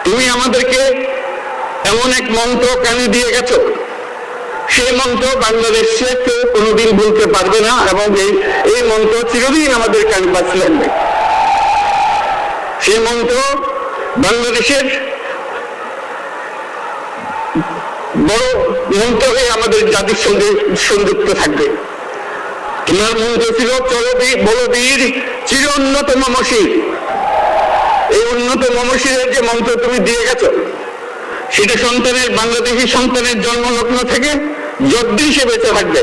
তুমি আমাদেরকে এমন এক মন্ত্র কেন দিয়ে গেছো, সেই মন্ত্র বাংলাদেশে কেউ কোনোদিন বলতে পারবে না, এবং এই মন্ত্র চিরদিন আমাদের কানে বাজতে থাকবে। সেই মন্ত্র বাংলাদেশের বড় মন্ত্র হয়ে আমাদের জাতির সঙ্গে সংযুক্ত থাকবে। তোমার মন্ত্র ছিল চলো বলো বীর চির উন্নত মমশির। এই উন্নত মমশিরের যে মন্ত্র তুমি দিয়ে গেছো, সেটা সন্তানের, বাংলাদেশি সন্তানের জন্মলগ্ন থেকে যতদিন সে বেঁচে থাকবে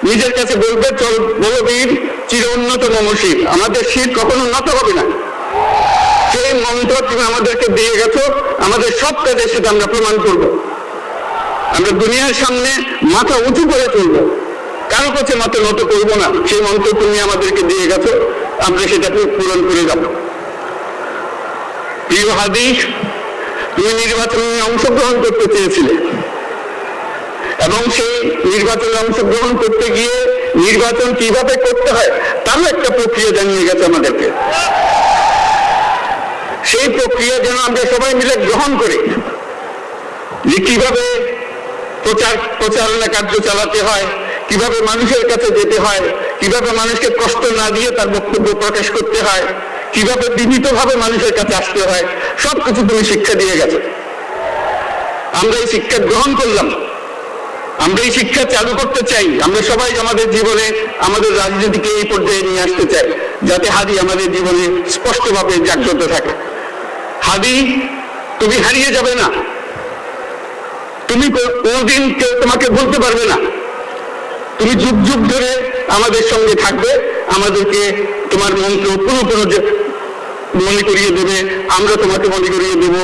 নিজের কাছে বলবে চল বলো বীর চির উন্নত মমশির, আমাদের শির কখনো নত হবে না। সেই মন্ত্র তুমি আমাদেরকে দিয়ে গেছো, আমাদের সব কাজের সাথে আমরা প্রমাণ করব। আমরা দুনিয়ার সামনে মাথা উঁচু করে চলবো, কারো কাছে মাথা নত করবো না। সেই মন্ত্র তুমি আমাদেরকে দিয়ে গেছো, আমরা সেটাকে পূরণ করে যাব। প্রিয় হাদি, তুমি নির্বাচনে অংশগ্রহণ করতে চেয়েছিলে, এবং সেই নির্বাচনে অংশগ্রহণ করতে গিয়ে নির্বাচন কিভাবে করতে হয় তারও একটা প্রক্রিয়া জানিয়ে গেছে আমাদেরকে। সেই প্রক্রিয়া যেন আমরা সবাই মিলে গ্রহণ করি, যে কিভাবে প্রচারণা কার্য চালাতে হয়, কিভাবে মানুষের কাছে যেতে হয়, কিভাবে মানুষকে কষ্ট না দিয়ে তার বক্তব্য প্রকাশ করতে হয়, কিভাবে বিনীতভাবে মানুষের কাছে আসতে হয়, সবকিছু তুমি শিক্ষা দিয়ে গেছো। আমরা এই শিক্ষা গ্রহণ করলাম, আমরা এই শিক্ষা চালু করতে চাই। আমরা সবাই আমাদের জীবনে, আমাদের রাজনীতিকে এই পর্যায়ে নিয়ে আসতে চাই, যাতে হাদি আমাদের জীবনে স্পষ্টভাবে জাগ্রত থাকে। হাদি, তুমি হারিয়ে যাবে না, তুমি কোনদিন কেউ তোমাকে বলতে পারবে না। তুমি যুগ যুগ ধরে আমাদের সঙ্গে থাকবে, আমাদেরকে তোমার মন্ত্র পুরো মনে করিয়ে দেবে, আমরা তোমাকে মনে করিয়ে দেব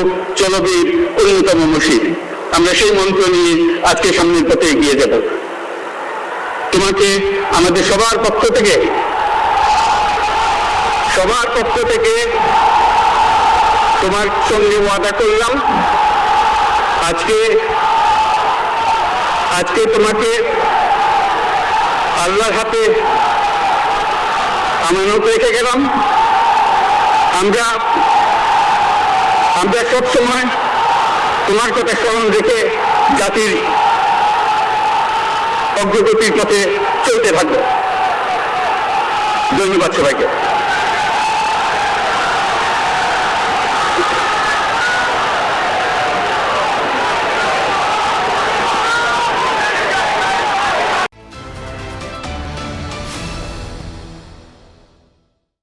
চলো বীর উন্নত মমশির। আমরা সেই মন্ত্র নিয়ে আজকে সামনের পথে এগিয়ে যাব। তোমাকে আমাদের সবার পক্ষ থেকে তোমার সঙ্গে ওয়াদা করলাম, আজকে তোমাকে আল্লাহর হাতে আমানত রেখে গেলাম। আমরা সব সময় তোমার কথা স্মরণ রেখে জাতির অগ্রগতির পথে চলতে থাকবো। ধন্যবাদ সবাইকে।